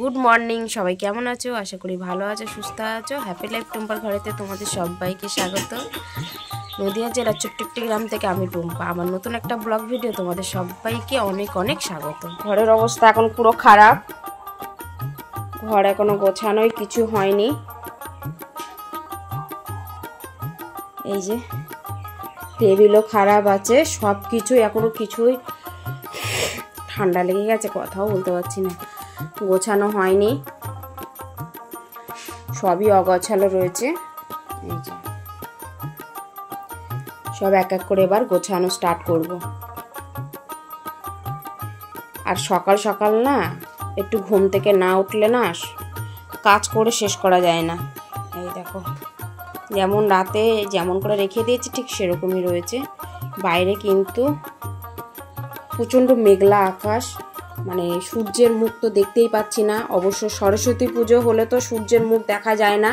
Good morning, সবাই কেমন আছো? আশা করি ভালো আছো, সুস্থ আছো। হ্যাপি লাইফ টুম্পার ঘরেতে তোমাদের সবাইকে স্বাগত। নদিয়া জেলার ছোট্ট একটি গ্রাম থেকে আমি টুম্পা। আমার নতুন একটা ব্লগ ভিডিও তোমাদের সবাইকে অনেক অনেক স্বাগত। ঘরের অবস্থা এখন পুরো খারাপ, ঘর এখনো গোছানোই কিছু হয়নি। এই যে টেবিলও খারাপ আছে, সব কিছু এখনো কিছুই, ঠান্ডা লেগে গেছে, কথাও বলতে পারছি না, গোছানো হয়নি, সবই অগোছালো রয়েছে। এই যে সব এক এক করে এবার গোছানো স্টার্ট করব। আর সকাল সকাল না একটু ঘুম থেকে না উঠলে না কাজ করে শেষ করা যায় না। এই দেখো যেমন রাতে যেমন করে রেখে দিয়েছি ঠিক সেরকমই রয়েছে। বাইরে কিন্তু প্রচণ্ড মেঘলা আকাশ, মানে সূর্যের মুখ তো দেখতেই পাচ্ছি না। অবশ্য সরস্বতী পুজো হলে তো সূর্যের মুখ দেখা যায় না,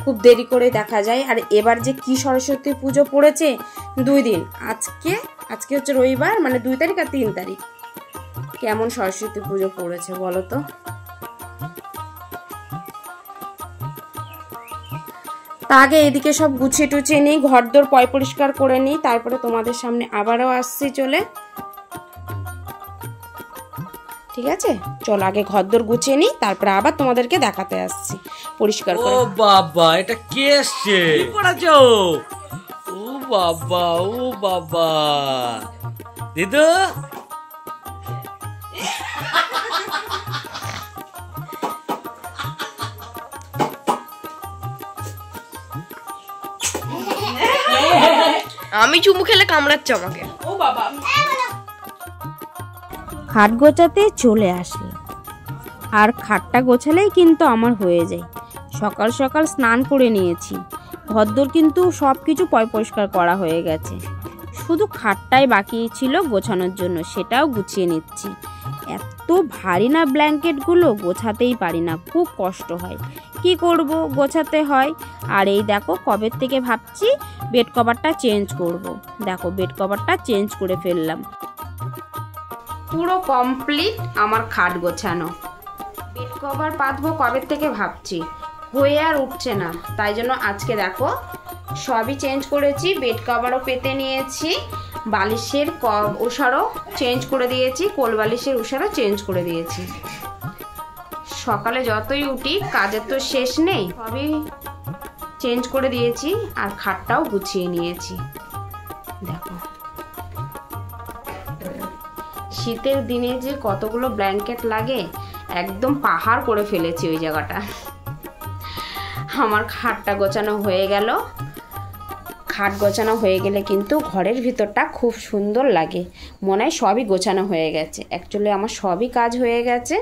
খুব দেরি করে দেখা যায়। আর এবার যে কি সরস্বতী পুজো পড়েছে 2 দিন, আজকে হচ্ছে রবিবার, মানে 2 তারিখ আর 3 তারিখ। কেমন সরস্বতী পুজো পড়েছে বলো তো। তা আগে এদিকে সব গুছিয়ে টুছিয়ে নিই, ঘরদোর পরিষ্কার করে নিই, তারপরে তোমাদের সামনে আবারও আসছি চলে। ঠিক আছে, চলো আগে ঘরদোর গুছিয়ে নিই, তারপরে আবার তোমাদেরকে দেখাতে আসছি পরিষ্কার করে। ও বাবা, এটা কে এসছে? কি করেছো? ও বাবা, ও বাবা, দিদু আমি চুমু খেলে কামড়াচ্ছে আমাকে। ও বাবা, খাট গোছাতে চলে আসলাম। আর খাটটা গোছালেই কিন্তু আমার হয়ে যায়। সকাল সকাল স্নান করে নিয়েছি, ঘরদোর কিন্তু সব কিছু পরিষ্কার করা হয়ে গেছে, শুধু খাটটাই বাকি ছিল গোছানোর জন্য, সেটাও গুছিয়ে নিচ্ছি। এত ভারী না ব্ল্যাঙ্কেটগুলো, গোছাতেই পারি না, খুব কষ্ট হয়, কি করব, গোছাতে হয়। আর এই দেখো কবে থেকে ভাবছি বেড কভারটা চেঞ্জ করব। দেখো বেড কভারটা চেঞ্জ করে ফেললাম, পুরো কমপ্লিট আমার খাট গোছানো। বেড কভার পাতবো কবে থেকে ভাবছি, হয়ে আর উঠছে না, তাই জন্য আজকে দেখো সবই চেঞ্জ করেছি। বেড কভারও পেতে নিয়েছি, বালিশের উষারও চেঞ্জ করে দিয়েছি, কোল বালিশের উষারও চেঞ্জ করে দিয়েছি। সকালে যতই উঠি কাজের তো শেষ নেই, সবই চেঞ্জ করে দিয়েছি। আর খাটটাও গুছিয়ে নিয়েছি। দেখো শীতের দিনে যে কতগুলো ব্ল্যাঙ্কেট লাগে, একদম পাহাড় করে ফেলেছি ওই জায়গাটা। আমার খাটটা গোছানো হয়ে গেল। খাট গোছানো হয়ে গেলে কিন্তু ঘরের ভিতরটা খুব সুন্দর লাগে, মনে হয় সবই গোছানো হয়ে গেছে। অ্যাকচুয়ালি আমার সবই কাজ হয়ে গেছে।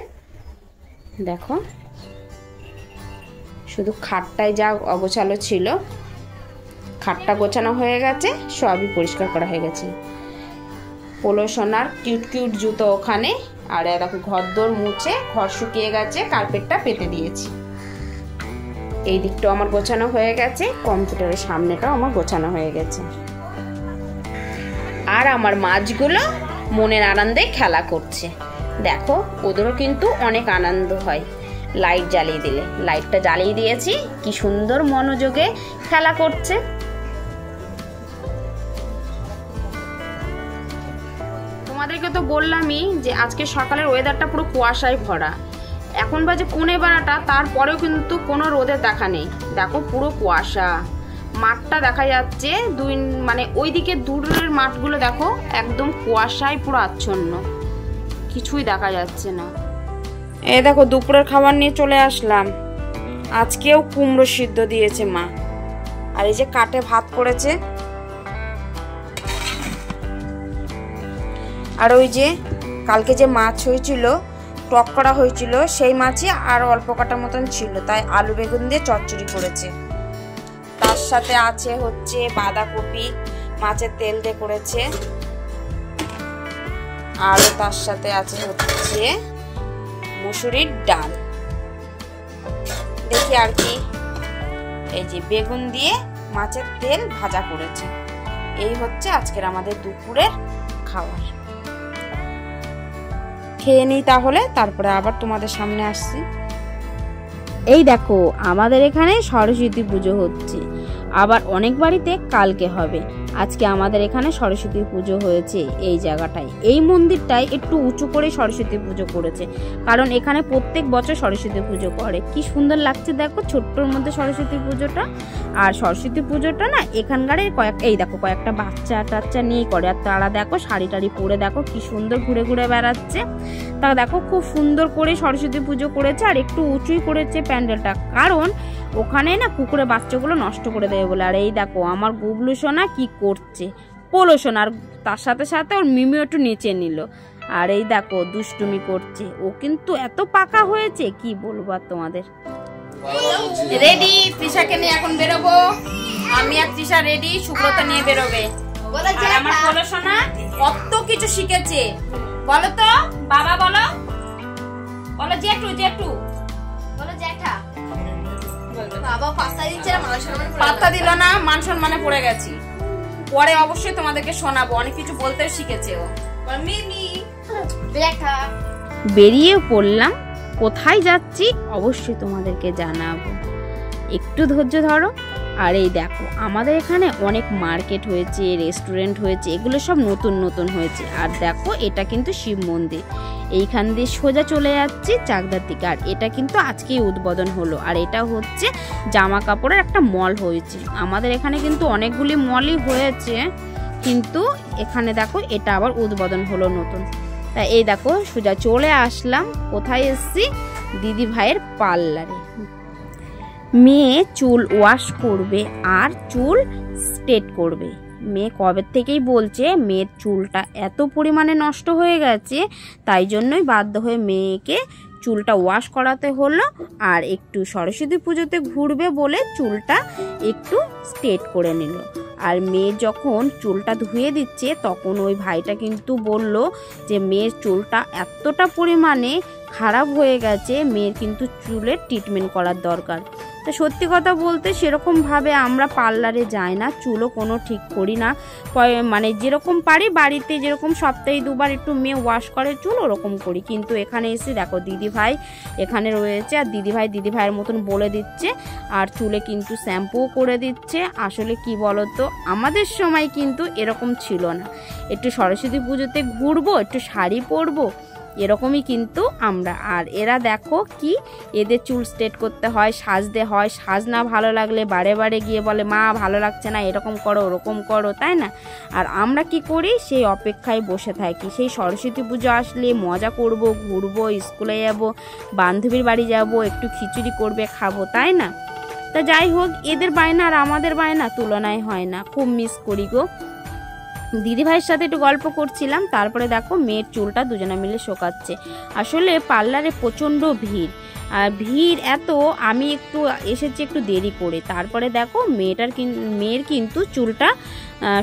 দেখো শুধু খাটটাই যা অগোছালো ছিল, খাটটা গোছানো হয়ে গেছে, সবই পরিষ্কার করা হয়ে গেছে। পোলো সোনার কিউট কিউট জুতো ওখানে। আর দেখো ঘরদোর মুছে ঘর শুকিয়ে গেছে, কার্পেটটা পেতে দিয়েছি। এই দিকটাও আমার গোছানো হয়ে গেছে, কম্পিউটারের সামনেটাও আমার গোছানো হয়ে গেছে। আর আমার মাছগুলো মনের আনন্দে খেলা করছে। দেখো ওদেরও কিন্তু অনেক আনন্দ হয় লাইট জ্বালিয়ে দিলে। লাইটটা জ্বালিয়ে দিয়েছি, কি সুন্দর মনোযোগে খেলা করছে। তোমাদেরকে তো বললামই যে আজকে সকালের ওয়েদারটা পুরো কুয়াশায় ভরা। এখন বাজে 11:15, তারপরেও কিন্তু কোনো রোদের দেখা নেই। দেখো পুরো কুয়াশা, মাঠটা দেখা যাচ্ছে মানে ওইদিকে দূরের মাঠগুলো দেখো একদম কুয়াশায় পুরো আচ্ছন্ন, কিছুই দেখা যাচ্ছে না। এই দেখো দুপুরের খাবার নিয়ে চলে আসলাম। আজকেও কুমড়ো সিদ্ধ দিয়েছে মা, আর এই যে কাটে ভাত করেছে। আর ওই যে কালকে যে মাছ হয়েছিল, টক করা হয়েছিল, সেই মাছই আর অল্প কাটা মতন ছিল, তাই আলু বেগুন দিয়ে চচ্চড়ি করেছে। তার সাথে আছে হচ্ছে বাঁধাকপি, মাছের তেল দিয়ে করেছে। আর তার সাথে আছে হচ্ছে মুসুরির ডাল। দেখি আর কি, এই যে বেগুন দিয়ে মাছের তেল ভাজা করেছে। এই হচ্ছে আজকের আমাদের দুপুরের খাবার। খেয়ে নিই তাহলে, তারপরে আবার তোমাদের সামনে আসছি। এই দেখো আমাদের এখানে সরস্বতী পুজো হচ্ছে, আবার অনেক বাড়িতে কালকে হবে। আজকে আমাদের এখানে সরস্বতী পুজো হয়েছে এই জায়গাটায়। এই মন্দিরটায় একটু উঁচু করে সরস্বতী পুজো করেছে, কারণ এখানে প্রত্যেক বছর সরস্বতী পুজো করে। কি সুন্দর লাগছে দেখো ছোট্টর মধ্যে সরস্বতী পুজোটা। আর সরস্বতী পুজোটা না এখানকার এই দেখো কয়েকটা বাচ্চা টাচ্চা নিয়েই করে। আর তারা দেখো শাড়ি টাড়ি পরে দেখো কি সুন্দর ঘুরে ঘুরে বেড়াচ্ছে। তা দেখো খুব সুন্দর করে সরস্বতী পুজো করেছে, আর একটু উঁচুই করেছে প্যান্ডেলটা, কারণ ওখানে না কুকুরে বাচ্চাগুলো নষ্ট করে দেবে বলে। আর এই দেখো আমার গুবলু সোনা কি করছে, পোলো সোনা, আর তার সাথে সাথে ওর মিমিও একটু নেচে নিল। আর এই দেখো দুষ্টুমি করছে, ও কিন্তু এত পাকা হয়েছে কি বলবো আর তোমাদের। রেডি, তৃষাকে নিয়ে এখন বেরোবো। আমি আর তৃষা রেডি, সুব্রতা নিয়ে বেরোবে। আর আমার পোলো সোনা কত কিছু শিখেছে বলো তো, বাবা বলো, বলো জেঠু, জেঠু বলো, জ্যাঠা। পাত্তা দিল না, মান সম্মানে পড়ে গেছি। পরে অবশ্যই তোমাদেরকে শোনাবো, অনেক কিছু বলতে শিখেছে ও। বেরিয়ে পড়লাম, কোথায় যাচ্ছি অবশ্যই তোমাদেরকে জানাবো, একটু ধৈর্য ধরো। আর এই দেখো আমাদের এখানে অনেক মার্কেট হয়েছে, রেস্টুরেন্ট হয়েছে, এগুলো সব নতুন নতুন হয়েছে। আর দেখো এটা কিন্তু শিব মন্দির, এইখান দিয়ে সোজা চলে যাচ্ছি চাকদার দিকে। আর এটা কিন্তু আজকেই উদ্বোধন হলো। আর এটা হচ্ছে জামা কাপড়ের একটা মল হয়েছে। আমাদের এখানে কিন্তু অনেকগুলি মলই হয়েছে, কিন্তু এখানে দেখো এটা আবার উদ্বোধন হলো নতুন। তা এই দেখো সোজা চলে আসলাম, কোথায় এসছি, দিদি ভাইয়ের পার্লারে। মেয়ে চুল ওয়াশ করবে আর চুল স্ট্রেট করবে। মেয়ে কবে থেকেই বলছে মেয়ের চুলটা এত পরিমাণে নষ্ট হয়ে গেছে, তাই জন্যই বাধ্য হয়ে মেয়েকে চুলটা ওয়াশ করাতে হলো। আর একটু সরস্বতী পুজোতে ঘুরবে বলে চুলটা একটু স্ট্রেট করে নিল। আর মেয়ে যখন চুলটা ধুয়ে দিচ্ছে তখন ওই ভাইটা কিন্তু বলল যে মেয়ের চুলটা এতটা পরিমাণে খারাপ হয়ে গেছে, মেয়ের কিন্তু চুলের ট্রিটমেন্ট করার দরকার। তো সত্যি কথা বলতে সেরকমভাবে আমরা পার্লারে যাই না, চুলও কোনো ঠিক করি না। মানে যেরকম পারি বাড়িতে, যেরকম সপ্তাহে দুবার একটু মেয়ে ওয়াশ করে চুল, ওরকম করি। কিন্তু এখানে এসে দেখো দিদিভাই এখানে রয়েছে, আর দিদিভাইয়ের মতন বলে দিচ্ছে, আর চুলে কিন্তু শ্যাম্পুও করে দিচ্ছে। আসলে কি বলতো, আমাদের সময় কিন্তু এরকম ছিল না। একটু সরস্বতী পুজোতে ঘুরবো, একটু শাড়ি পরবো, এরকমই কিন্তু আমরা। আর এরা দেখো কি, এদের চুল স্ট্রেট করতে হয়, সাজতে হয়, সাজ না ভালো লাগলে বারে বারে গিয়ে বলে মা ভালো লাগছে না, এরকম করো ওরকম করো, তাই না? আর আমরা কি করি, সেই অপেক্ষায় বসে থাকি। সেই সরস্বতী পুজো আসলে মজা করব, ঘুরবো, স্কুলে যাব, বান্ধবীর বাড়ি যাব, একটু খিচুড়ি করবে খাবো, তাই না? তা যাই হোক, এদের বায়না আর আমাদের বায়না তুলনায় হয় না, খুব মিস করি গো। দিদিভাইয়ের সাথে একটু গল্প করছিলাম, তারপরে দেখো মেয়ের চুলটা দুজনে মিলে শোকাচ্ছে। আসলে পার্লারে প্রচণ্ড ভিড়, আর ভিড় এত, আমি একটু এসেছি একটু দেরি করে। তারপরে দেখো মেয়ের কিন্তু চুলটা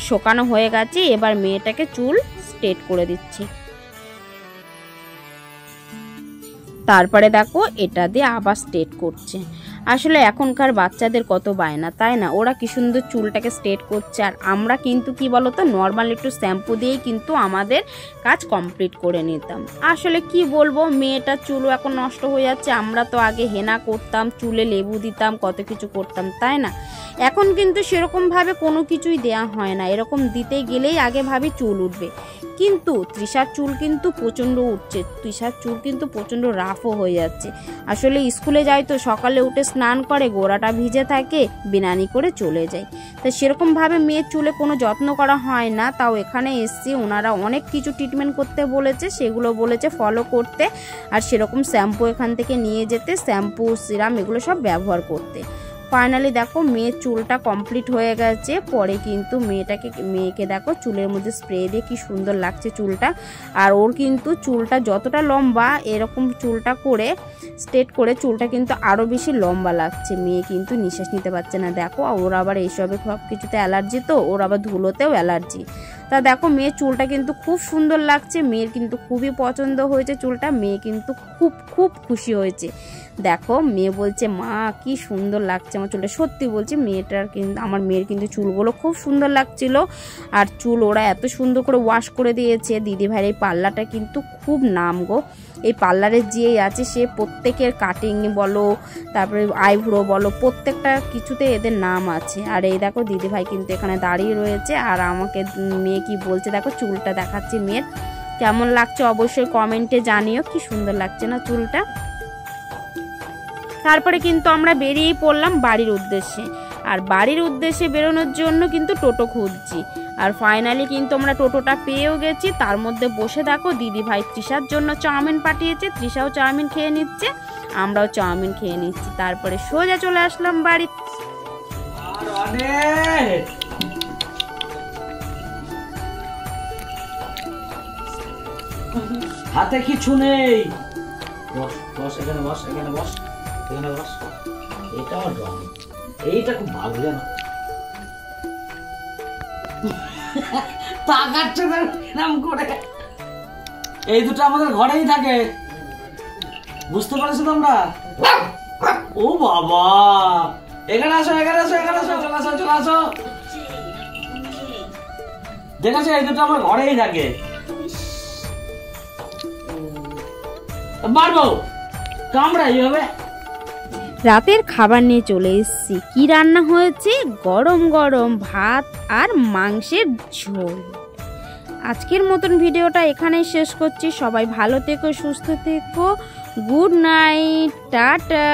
শোকানো হয়ে গেছে, এবার মেয়েটাকে চুল স্ট্রেট করে দিচ্ছি। তারপরে দেখো এটা দিয়ে আবার স্ট্রেট করছে। আসলে এখনকার বাচ্চাদের কত বায়না, তাই না? ওরা কি সুন্দর চুলটাকে স্ট্রেট করছে, আর আমরা কিন্তু কি বলতো নর্মাল একটু শ্যাম্পু দিয়েই কিন্তু আমাদের কাজ কমপ্লিট করে নিতাম। আসলে কি বলবো, মেয়েটার চুলও এখন নষ্ট হয়ে যাচ্ছে। আমরা তো আগে হেনা করতাম, চুলে লেবু দিতাম, কত কিছু করতাম, তাই না? এখন কিন্তু সেরকমভাবে কোনো কিছুই দেয়া হয় না। এরকম দিতে গেলেই আগে ভাবি চুল উঠবে, কিন্তু তৃষার চুল কিন্তু প্রচণ্ড উঠছে, তৃষার চুল কিন্তু প্রচণ্ড রাফও হয়ে যাচ্ছে। আসলে স্কুলে যাই তো সকালে উঠে স্নান করে, গোড়াটা ভিজে থাকে, বিনানি করে চলে যায়। তো সেরকমভাবে মেয়ের চুলে কোনো যত্ন করা হয় না। তাও এখানে এসছি, ওনারা অনেক কিছু ট্রিটমেন্ট করতে বলেছে, সেগুলো বলেছে ফলো করতে, আর সেরকম শ্যাম্পু এখান থেকে নিয়ে যেতে, শ্যাম্পু সিরাম এগুলো সব ব্যবহার করতে। ফাইনালি দেখো মেয়ের চুলটা কমপ্লিট হয়ে গেছে। পরে কিন্তু মেয়েকে দেখো চুলের মধ্যে স্প্রে দিয়ে কি সুন্দর লাগছে চুলটা। আর ওর কিন্তু চুলটা যতটা লম্বা, এরকম চুলটা করে স্ট্রেট করে চুলটা কিন্তু আরও বেশি লম্বা লাগছে। মেয়ে কিন্তু নিঃশ্বাস নিতে পারছে না। দেখো ওর আবার এইসবে সব কিছুতে অ্যালার্জি, তো ওর আবার ধুলোতেও অ্যালার্জি। তা দেখো মেয়ের চুলটা কিন্তু খুব সুন্দর লাগছে, মেয়ের কিন্তু খুবই পছন্দ হয়েছে চুলটা, মেয়ে কিন্তু খুব খুব খুশি হয়েছে। দেখো মেয়ে বলছে মা কি সুন্দর লাগছে আমার চুলটা, সত্যি বলছি মেয়েটার কিন্তু আমার মেয়ের কিন্তু চুলগুলো খুব সুন্দর লাগছিল। আর চুল ওরা এত সুন্দর করে ওয়াশ করে দিয়েছে। দিদিভাইয়ের এই পার্লারটা কিন্তু খুব নাম গো, এই পার্লারে যেই আছে সে প্রত্যেকের কাটিং বলো তারপরে আইব্রো বলো প্রত্যেকটা কিছুতে এদের নাম আছে। আর এই দেখো দিদিভাই কিন্তু এখানে দাঁড়িয়ে রয়েছে আর আমাকে মেয়ে কি বলছে দেখো চুলটা দেখাচ্ছে মেয়ের, কেমন লাগছে অবশ্যই কমেন্টে জানিও, কি সুন্দর লাগছে না চুলটা। তারপরে কিন্তু আমরা বেরিয়ে পড়লাম বাড়ির উদ্দেশ্যে, আর বাড়ির উদ্দেশ্যে বেরোনোর জন্য কিন্তু টোটো খুঁজছি। আর ফাইনালি কিন্তু আমরা টোটোটা পেয়েও গেছি। তার মধ্যে বসে দেখো দিদিভাই তৃষার জন্য চাউমিন পাঠিয়েছে, তৃষাও চাউমিন খেয়ে নিচ্ছে, আমরাও চাউমিন খেয়ে নিচ্ছি। তারপরে সোজা চলে আসলাম বাড়ি। হাতে কিছু নেই, বস বস এখানে বস, এখানে বস, এখানে বস। এটা আমার রং, এইটা খুব ভালো জানো। তাকাচ্ছে নাম করে, এই দুটো আমাদের ঘরেই থাকে, বুঝতে পারছো তোমরা? ও বাবা, এখানে আসো, এখানে আসো, এখানে আসো, চলে আসো, চলে আসো। দেখেছো এই দুটো আমার ঘরেই থাকে, মারবো কামড়াই হবে। রাতের খাবার নিয়ে চলে এসেছি। কি রান্না হয়েছে? গরম গরম ভাত আর মাংসের ঝোল। আজকের মতন ভিডিওটা এখানেই শেষ করছি। সবাই ভালো থেকো, সুস্থ থেকো, গুড নাইট, টাটা।